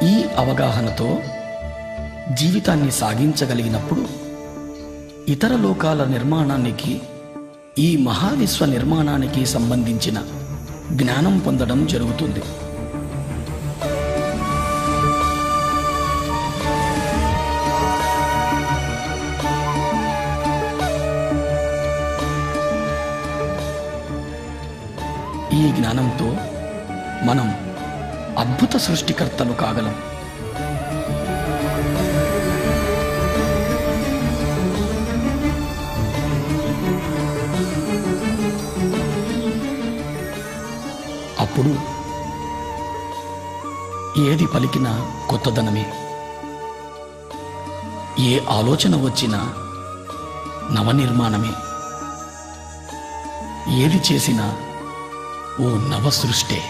ఈ అవగాహనతో జీవితాన్ని సాగించగలిగినప్పుడు ఇతర లోకాల నిర్మాణానికి, ఈ మహావిశ్వ నిర్మాణానికి సంబంధించిన జ్ఞానం పొందడం జరుగుతుంది. ఈ జ్ఞానంతో మనం అద్భుత సృష్టికర్తలు కాగలం. అప్పుడు ఏది పలికినా కొత్తదనమే, ఏ ఆలోచన వచ్చినా నవనిర్మాణమే, ఏది చేసినా ఓ నవ సృష్టే.